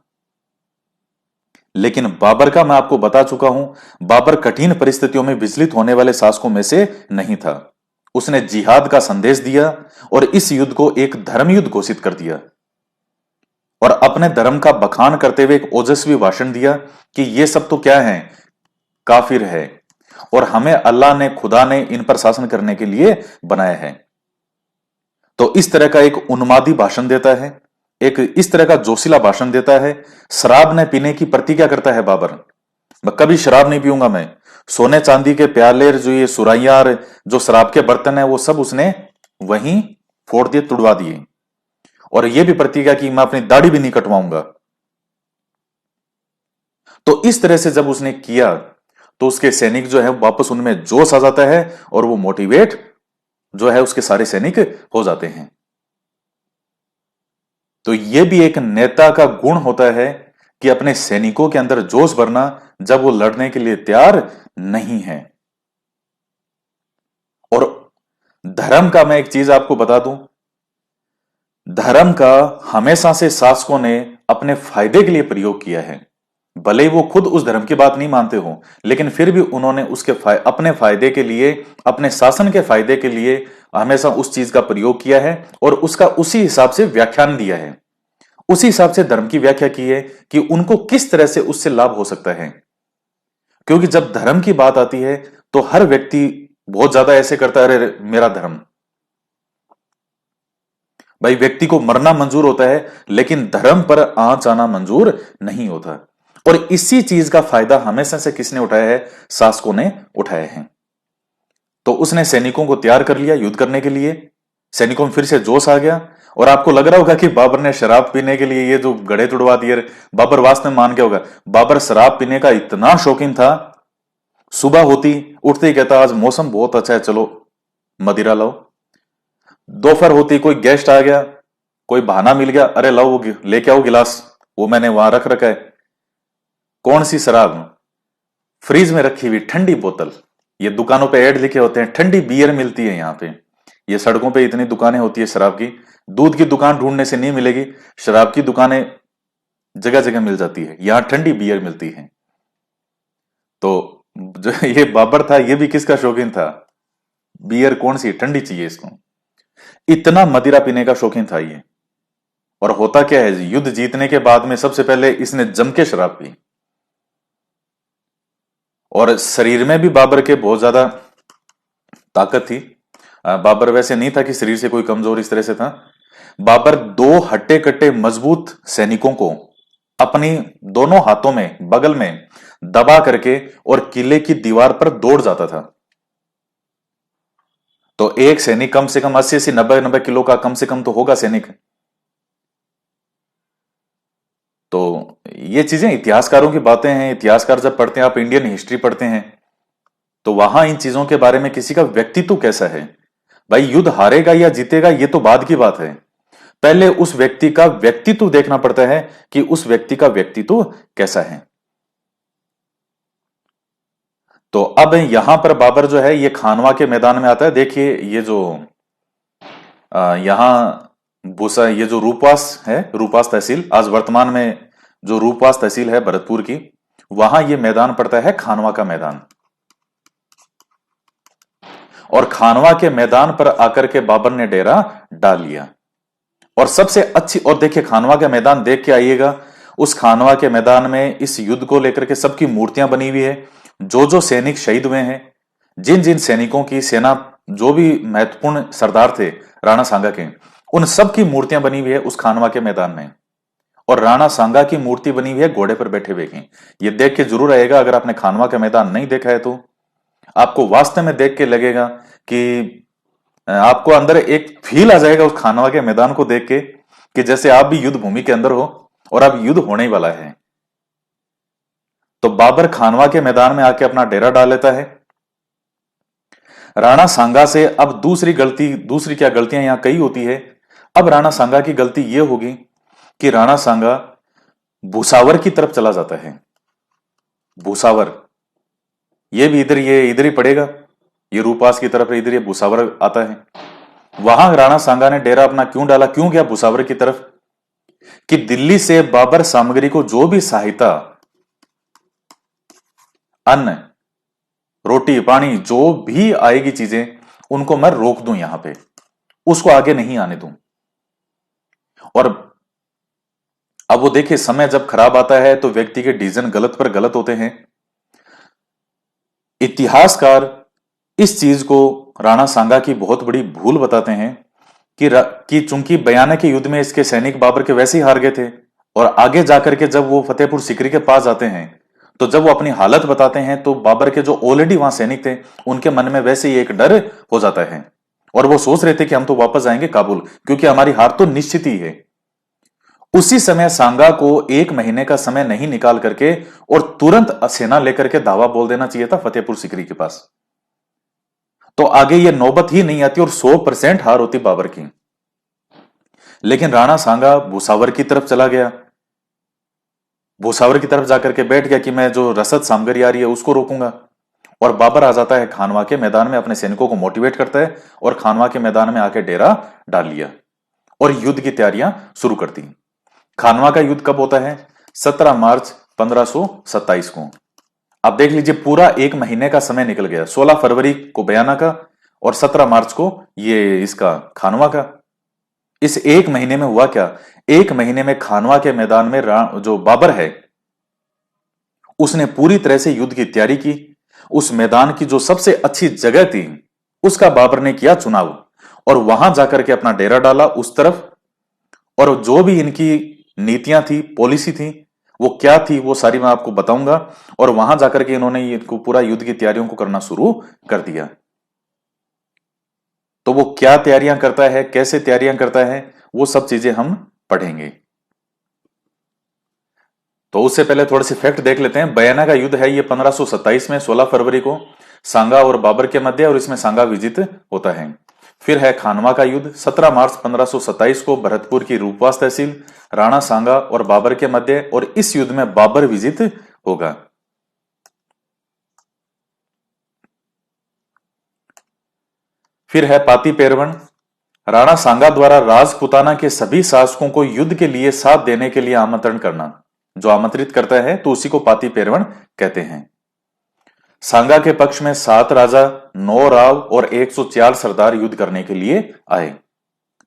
[SPEAKER 1] लेकिन बाबर का मैं आपको बता चुका हूं, बाबर कठिन परिस्थितियों में विचलित होने वाले शासकों में से नहीं था। उसने जिहाद का संदेश दिया और इस युद्ध को एक धर्म युद्ध घोषित कर दिया, और अपने धर्म का बखान करते हुए एक ओजस्वी भाषण दिया कि ये सब तो क्या है, काफिर है, और हमें अल्लाह ने, खुदा ने इन पर शासन करने के लिए बनाया है। तो इस तरह का एक उन्मादी भाषण देता है, एक इस तरह का जोशीला भाषण देता है। शराब न पीने की प्रतिज्ञा करता है बाबर, मैं कभी शराब नहीं पीऊंगा। मैं सोने चांदी के प्याले, जो ये सुराइयां और जो शराब के बर्तन है वो सब उसने वहीं फोड़ दिए, तुड़वा दिए। और यह भी प्रतिज्ञा की मैं अपनी दाढ़ी भी नहीं कटवाऊंगा। तो इस तरह से जब उसने किया तो उसके सैनिक जो है वापस उनमें जोश आ जाता है, और वो मोटिवेट जो है उसके सारे सैनिक हो जाते हैं। तो यह भी एक नेता का गुण होता है कि अपने सैनिकों के अंदर जोश भरना जब वो लड़ने के लिए तैयार नहीं है। और धर्म का मैं एक चीज आपको बता दूं, धर्म का हमेशा से शासकों ने अपने फायदे के लिए प्रयोग किया है। भले ही वो खुद उस धर्म की बात नहीं मानते हो, लेकिन फिर भी उन्होंने उसके अपने फायदे के लिए, अपने शासन के फायदे के लिए हमेशा उस चीज का प्रयोग किया है, और उसका उसी हिसाब से व्याख्यान दिया है, उसी हिसाब से धर्म की व्याख्या की है कि उनको किस तरह से उससे लाभ हो सकता है। क्योंकि जब धर्म की बात आती है तो हर व्यक्ति बहुत ज्यादा ऐसे करता है, अरे मेरा धर्म। भाई व्यक्ति को मरना मंजूर होता है, लेकिन धर्म पर आंच आना मंजूर नहीं होता। और इसी चीज का फायदा हमेशा से किसने उठाया है, शासकों ने उठाया है। तो उसने सैनिकों को तैयार कर लिया युद्ध करने के लिए, सैनिकों में फिर से जोश आ गया। और आपको लग रहा होगा कि बाबर ने शराब पीने के लिए ये जो गड़े तुड़वा दिए, बाबर वास्तव में मान गया होगा। बाबर शराब पीने का इतना शौकीन था, सुबह होती उठते ही कहता आज मौसम बहुत अच्छा है, चलो मदिरा लाओ। दोपहर होती कोई गेस्ट आ गया, कोई बहाना मिल गया, अरे लाओ वो लेके आओ गिलास, वो मैंने वहां रख रखा है। कौन सी शराब, फ्रीज में रखी हुई ठंडी बोतल। ये दुकानों पे ऐड लिखे होते हैं ठंडी बियर मिलती है यहाँ पे। ये सड़कों पे इतनी दुकानें होती है शराब की, दूध की दुकान ढूंढने से नहीं मिलेगी, शराब की दुकानें जगह जगह मिल जाती है, यहां ठंडी बियर मिलती है। तो जो ये बाबर था ये भी किसका शौकीन था, बियर कौन सी ठंडी चाहिए इसको, इतना मदिरा पीने का शौकीन था ये। और होता क्या है, युद्ध जीतने के बाद में सबसे पहले इसने जम के शराब पी। और शरीर में भी बाबर के बहुत ज्यादा ताकत थी। बाबर वैसे नहीं था कि शरीर से कोई कमजोर इस तरह से था, बाबर दो हट्टे कट्टे मजबूत सैनिकों को अपनी दोनों हाथों में बगल में दबा करके और किले की दीवार पर दौड़ जाता था। तो एक सैनिक कम से कम 80-80 90-90 किलो का कम से कम तो होगा सैनिक। तो ये चीजें इतिहासकारों की बातें हैं। इतिहासकार जब पढ़ते हैं, आप इंडियन हिस्ट्री पढ़ते हैं, तो वहां इन चीजों के बारे में किसी का व्यक्तित्व कैसा है, भाई युद्ध हारेगा या जीतेगा ये तो बाद की बात है। पहले उस व्यक्ति का व्यक्तित्व देखना पड़ता है कि उस व्यक्ति का व्यक्तित्व कैसा है। तो अब यहां पर बाबर जो है ये खानवा के मैदान में आता है। देखिए ये जो यहां भूसा, ये जो रूपवास है, रूपवास तहसील, आज वर्तमान में जो रूपवास तहसील है भरतपुर की, वहां ये मैदान पड़ता है खानवा का मैदान। और खानवा के मैदान पर आकर के बाबर ने डेरा डाल लिया। और सबसे अच्छी, और देखिए खानवा का मैदान देख के आइएगा, उस खानवा के मैदान में इस युद्ध को लेकर के सबकी मूर्तियां बनी हुई है। जो जो सैनिक शहीद हुए हैं, जिन जिन सैनिकों की सेना, जो भी महत्वपूर्ण सरदार थे राणा सांगा के, उन सब की मूर्तियां बनी हुई है उस खानवा के मैदान में। और राणा सांगा की मूर्ति बनी हुई है घोड़े पर बैठे हुए की। ये देख के जरूर आएगा, अगर आपने खानवा का मैदान नहीं देखा है तो आपको वास्तव में देख के लगेगा कि आपको अंदर एक फील आ जाएगा उस खानवा के मैदान को देख के, कि जैसे आप भी युद्ध भूमि के अंदर हो और अब युद्ध होने ही वाला है। तो बाबर खानवा के मैदान में आके अपना डेरा डाल लेता है। राणा सांगा से अब दूसरी क्या गलतियां यहां कई होती है। अब राणा सांगा की गलती यह होगी कि राणा सांगा भूसावर की तरफ चला जाता है। भूसावर, ये भी इधर ही पड़ेगा, ये रूपास की तरफ इधर ये भूसावर आता है। वहां राणा सांगा ने डेरा अपना क्यों डाला, क्यों गया भूसावर की तरफ, कि दिल्ली से बाबर सामग्री को जो भी सहायता, अन्न, रोटी पानी जो भी आएगी चीजें, उनको मैं रोक दूं यहां पे, उसको आगे नहीं आने दूं। और अब वो देखिए, समय जब खराब आता है तो व्यक्ति के डिसीजन गलत पर गलत होते हैं। इतिहासकार इस चीज को राणा सांगा की बहुत बड़ी भूल बताते हैं कि चूंकि बयाना के युद्ध में इसके सैनिक बाबर के वैसे ही हार गए थे, और आगे जाकर के जब वो फतेहपुर सीकरी के पास जाते हैं, तो जब वो अपनी हालत बताते हैं, तो बाबर के जो ऑलरेडी वहां सैनिक थे, उनके मन में वैसे ही एक डर हो जाता है, और वो सोच रहे थे कि हम तो वापस जाएंगे काबुल, क्योंकि हमारी हार तो निश्चित ही है। उसी समय सांगा को 1 महीने का समय नहीं निकाल करके और तुरंत सेना लेकर के दावा बोल देना चाहिए था फतेहपुर सीकरी के पास, तो आगे ये नौबत ही नहीं आती और 100% हार होती बाबर की। लेकिन राणा सांगा भूसावर की तरफ चला गया, भूसावर की तरफ जाकर के बैठ गया कि मैं जो रसद सामग्री आ रही है उसको रोकूंगा। और बाबर आ जाता है खानवा के मैदान में, अपने सैनिकों को मोटिवेट करता है और खानवा के मैदान में आके डेरा डाल लिया और युद्ध की तैयारियां शुरू कर दी। खानवा का युद्ध कब होता है? 17 मार्च 1527 को। आप देख लीजिए, पूरा 1 महीने का समय निकल गया। 16 फरवरी को बयाना का और 17 मार्च को ये इसका खानवा का। इस 1 महीने में हुआ क्या? 1 महीने में खानवा के मैदान में जो बाबर है उसने पूरी तरह से युद्ध की तैयारी की। उस मैदान की जो सबसे अच्छी जगह थी उसका बाबर ने किया चुनाव और वहां जाकर के अपना डेरा डाला उस तरफ। और जो भी इनकी नीतियां थी, पॉलिसी थी, वो क्या थी वो सारी मैं आपको बताऊंगा। और वहां जाकर के इन्होंने इनको पूरा युद्ध की तैयारियों को करना शुरू कर दिया। तो वो क्या तैयारियां करता है, कैसे तैयारियां करता है, वो सब चीजें हम पढ़ेंगे। तो उससे पहले थोड़े से फैक्ट देख लेते हैं। बयाना का युद्ध है ये 1527 में 16 फरवरी को सांगा और बाबर के मध्य, और इसमें सांगा विजित होता है। फिर है खानवा का युद्ध 17 मार्च 1527 को भरतपुर की रूपवास तहसील, राणा सांगा और बाबर के मध्य, और इस युद्ध में बाबर विजित होगा। फिर है पाती पेरवन, राणा सांगा द्वारा राजपुताना के सभी शासकों को युद्ध के लिए साथ देने के लिए आमंत्रण करना। जो आमंत्रित करता है तो उसी को पाती पेरवन कहते हैं। सांगा के पक्ष में 7 राजा, 9 राव और 104 सरदार युद्ध करने के लिए आए।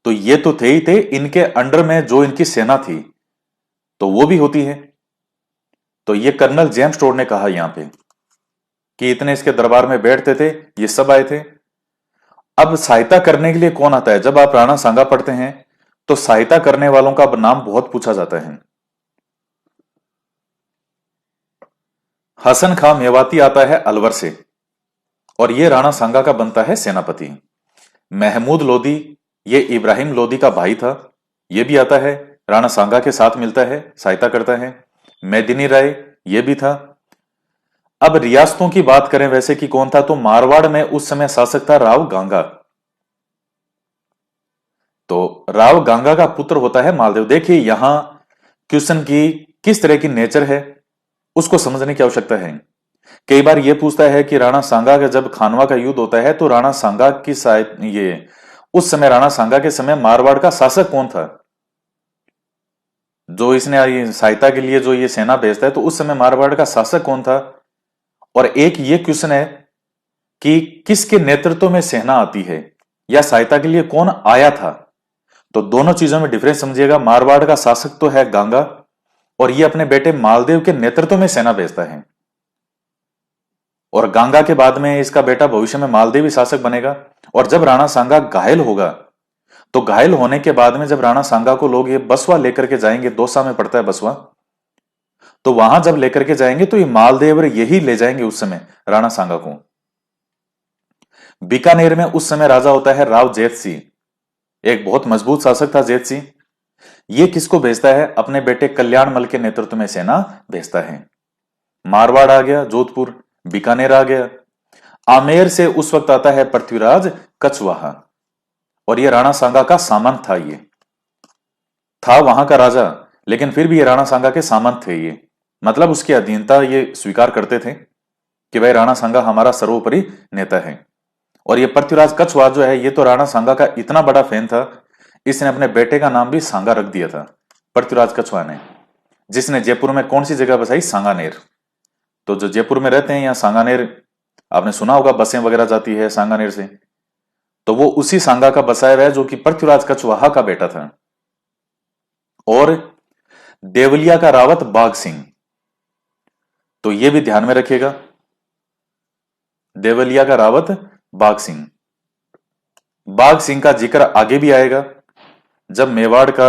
[SPEAKER 1] तो ये तो थे ही थे, इनके अंडर में जो इनकी सेना थी तो वो भी होती है। तो ये कर्नल जेम्स टोड ने कहा यहां पे कि इतने इसके दरबार में बैठते थे, ये सब आए थे। अब सहायता करने के लिए कौन आता है? जब आप राणा सांगा पढ़ते हैं तो सहायता करने वालों का नाम बहुत पूछा जाता है। हसन खां मेवाती आता है अलवर से और यह राणा सांगा का बनता है सेनापति। महमूद लोदी, ये इब्राहिम लोदी का भाई था, यह भी आता है, राणा सांगा के साथ मिलता है, सहायता करता है। मेदिनी राय ये भी था। अब रियासतों की बात करें वैसे कि कौन था, तो मारवाड़ में उस समय शासक था राव गांगा। तो राव गांगा का पुत्र होता है मालदेव। देखिए यहां क्वेश्चन की किस तरह की नेचर है उसको समझने की आवश्यकता है। कई बार यह पूछता है कि राणा सांगा का जब खानवा का युद्ध होता है तो राणा सांगा की ये उस समय राणा सांगा के समय मारवाड़ का शासक कौन था, जो इसने सहायता के लिए जो ये सेना भेजता है, तो उस समय मारवाड़ का शासक कौन था। और एक ये क्वेश्चन है कि किसके नेतृत्व में सेना आती है या सहायता के लिए कौन आया था। तो दोनों चीजों में डिफरेंस समझिएगा। मारवाड़ का शासक तो है गांगा और ये अपने बेटे मालदेव के नेतृत्व में सेना भेजता है, और गांगा के बाद में इसका बेटा भविष्य में मालदेवी शासक बनेगा। और जब राणा सांगा घायल होगा तो घायल होने के बाद में जब राणा सांगा को लोग ये बसवा लेकर के जाएंगे, दौसा में पड़ता है बसवा, तो वहां जब लेकर के जाएंगे तो ये मालदेव यही ले जाएंगे उस समय राणा सांगा को। बीकानेर में उस समय राजा होता है राव जैत सिंह, एक बहुत मजबूत शासक था जैत सिंह। ये किसको भेजता है, अपने बेटे कल्याणमल के नेतृत्व में सेना भेजता है। मारवाड़ आ गया, जोधपुर, बीकानेर आ गया। आमेर से उस वक्त आता है पृथ्वीराज कछवाहा, और यह राणा सांगा का सामंत था। ये था वहां का राजा, लेकिन फिर भी ये राणा सांगा के सामंत थे। ये मतलब उसकी अधीनता ये स्वीकार करते थे कि भाई राणा सांगा हमारा सर्वोपरि नेता है। और ये पृथ्वीराज कछवाहा जो है, ये तो राणा सांगा का इतना बड़ा फैन था, इसने अपने बेटे का नाम भी सांगा रख दिया था, पृथ्वीराज कछवाहा ने, जिसने जयपुर में कौन सी जगह बसाई, सांगानेर। तो जो जयपुर में रहते हैं यहाँ सांगानेर, आपने सुना होगा, बसें वगैरह जाती है सांगानेर से, तो वो उसी सांगा का बसाया हुआ है जो कि पृथ्वीराज कछवाहा का बेटा था। और देवलिया का रावत बाघ सिंह, तो ये भी ध्यान में रखिएगा, देवलिया का रावत बाघ सिंह। बाघ सिंह का जिक्र आगे भी आएगा जब मेवाड़ का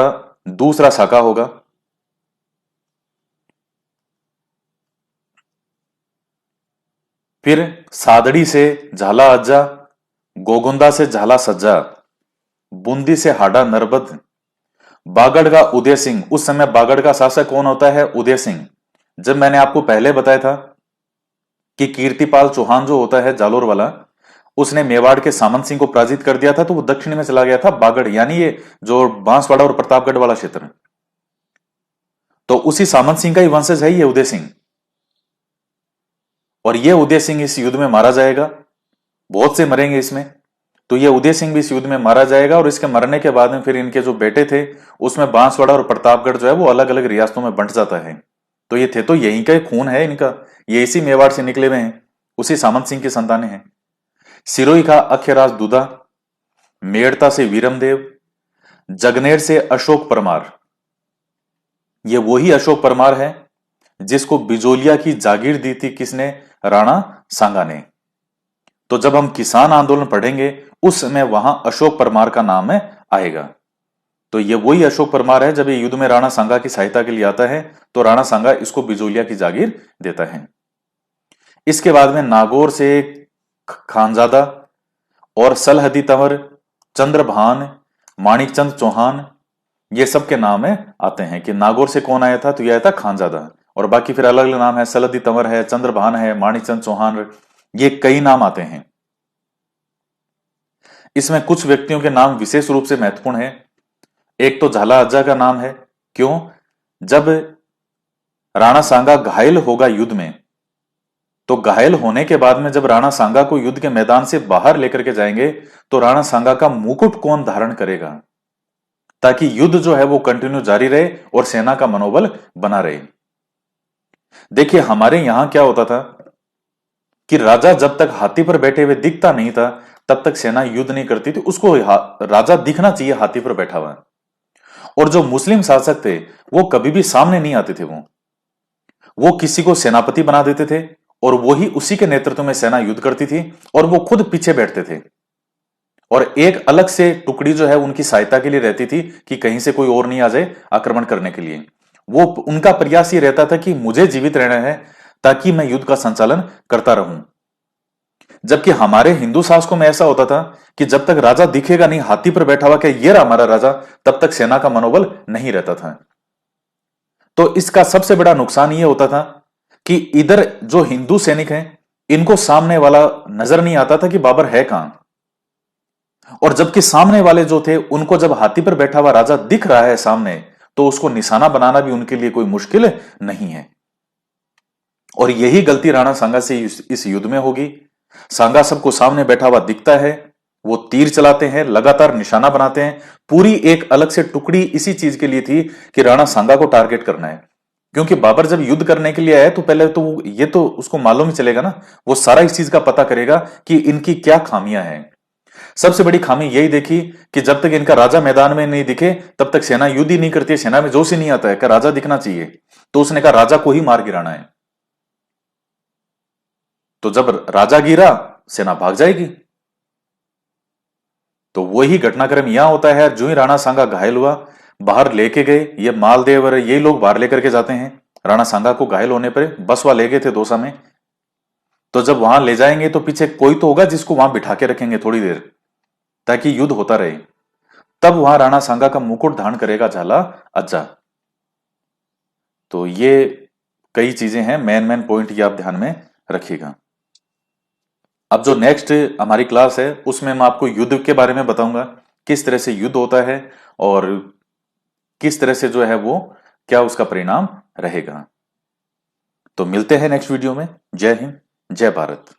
[SPEAKER 1] दूसरा शाखा होगा। फिर सादड़ी से झाला अज्जा, गोगुंदा से झाला सज्जा, बूंदी से हाडा नरबद, बागड़ का उदय सिंह। उस समय बागड़ का शासक कौन होता है, उदय सिंह। जब मैंने आपको पहले बताया था कि कीर्तिपाल चौहान जो होता है जालोर वाला, उसने मेवाड़ के सामंत सिंह को पराजित कर दिया था, तो वो दक्षिण में चला गया था बागड़, यानी ये जो बांसवाड़ा और प्रतापगढ़ वाला क्षेत्र, तो उसी सामंत सिंह का ही वंशज है ये उदय सिंह। और ये उदय सिंह इस युद्ध में मारा जाएगा, बहुत से मरेंगे इसमें, तो ये उदय सिंह भी इस युद्ध में मारा जाएगा। और इसके मरने के बाद में फिर इनके जो बेटे थे उसमें बांसवाड़ा और प्रतापगढ़ जो है वो अलग अलग रियासतों में बंट जाता है। तो ये थे तो यहीं का खून है इनका, ये इसी मेवाड़ से निकले हुए हैं, उसी सामंत सिंह की संतानें हैं। सिरोही का अक्षराज दुदा, मेड़ता से वीरमदेव, जगनेर से अशोक परमार। ये वही अशोक परमार है जिसको बिजोलिया की जागीर दी थी किसने, राणा सांगा ने। तो जब हम किसान आंदोलन पढ़ेंगे उस समय वहां अशोक परमार का नाम है आएगा। तो ये वही अशोक परमार है, जब ये युद्ध में राणा सांगा की सहायता के लिए आता है तो राणा सांगा इसको बिजोलिया की जागीर देता है। इसके बाद में नागौर से खानजादा और सलहदी तंवर, चंद्रभान, माणिकचंद चौहान, ये सब के नाम है आते हैं कि नागौर से कौन आया था, तो यह आया था खानजादा। और बाकी फिर अलग अलग नाम है, सलहदी तंवर है, चंद्रभान है, माणिकचंद चौहान, ये कई नाम आते हैं। इसमें कुछ व्यक्तियों के नाम विशेष रूप से महत्वपूर्ण है। एक तो झाला अज्जा का नाम है, क्यों, जब राणा सांगा घायल होगा युद्ध में, तो घायल होने के बाद में जब राणा सांगा को युद्ध के मैदान से बाहर लेकर के जाएंगे तो राणा सांगा का मुकुट कौन धारण करेगा, ताकि युद्ध जो है वो कंटिन्यू जारी रहे और सेना का मनोबल बना रहे। देखिए हमारे यहां क्या होता था कि राजा जब तक हाथी पर बैठे हुए दिखता नहीं था तब तक सेना युद्ध नहीं करती थी, उसको राजा दिखना चाहिए हाथी पर बैठा हुआ। और जो मुस्लिम शासक थे वो कभी भी सामने नहीं आते थे, वो किसी को सेनापति बना देते थे और वो ही उसी के नेतृत्व में सेना युद्ध करती थी और वो खुद पीछे बैठते थे और एक अलग से टुकड़ी जो है उनकी सहायता के लिए रहती थी कि कहीं से कोई और नहीं आ जाए आक्रमण करने के लिए। वो उनका प्रयास ये रहता था कि मुझे जीवित रहना है ताकि मैं युद्ध का संचालन करता रहूं। जबकि हमारे हिंदू शासकों में ऐसा होता था कि जब तक राजा दिखेगा नहीं हाथी पर बैठा हुआ, क्या ये रहा हमारा राजा, तब तक सेना का मनोबल नहीं रहता था। तो इसका सबसे बड़ा नुकसान ये होता था कि इधर जो हिंदू सैनिक हैं इनको सामने वाला नजर नहीं आता था कि बाबर है कहां, और जबकि सामने वाले जो थे उनको जब हाथी पर बैठा हुआ राजा दिख रहा है सामने, तो उसको निशाना बनाना भी उनके लिए कोई मुश्किल नहीं है। और यही गलती राणा सांगा से इस युद्ध में होगी। सांगा सबको सामने बैठा हुआ दिखता है, वो तीर चलाते हैं, लगातार निशाना बनाते हैं। पूरी एक अलग से टुकड़ी इसी चीज के लिए थी कि राणा सांगा को टारगेट करना है, क्योंकि बाबर जब युद्ध करने के लिए आया तो पहले तो ये तो उसको मालूम ही चलेगा ना, वो सारा इस चीज का पता करेगा कि इनकी क्या खामियां हैं। सबसे बड़ी खामी यही देखी कि जब तक इनका राजा मैदान में नहीं दिखे तब तक सेना युद्ध ही नहीं करती है, सेना में जोश ही नहीं आता है कि राजा दिखना चाहिए। तो उसने कहा राजा को ही मार गिराना है। तो जब राजा गिरा सेना भाग जाएगी। तो वही घटनाक्रम यहां होता है। जो ही राणा सांगा घायल हुआ, बाहर लेके गए, ये मालदेव और ये लोग बाहर लेकर के जाते हैं राणा सांगा को। घायल होने पर बसवा ले गए थे दौसा में। तो जब वहां ले जाएंगे तो पीछे कोई तो होगा जिसको वहां बिठा के रखेंगे थोड़ी देर, ताकि युद्ध होता रहे। तब वहां राणा सांगा का मुकुट धारण करेगा झाला अज्जा। तो ये कई चीजें हैं, मेन मेन पॉइंट ये आप ध्यान में रखिएगा। अब जो नेक्स्ट हमारी क्लास है उसमें मैं आपको युद्ध के बारे में बताऊंगा, किस तरह से युद्ध होता है और किस तरह से जो है वो क्या उसका परिणाम रहेगा। तो मिलते हैं नेक्स्ट वीडियो में। जय हिंद, जय भारत।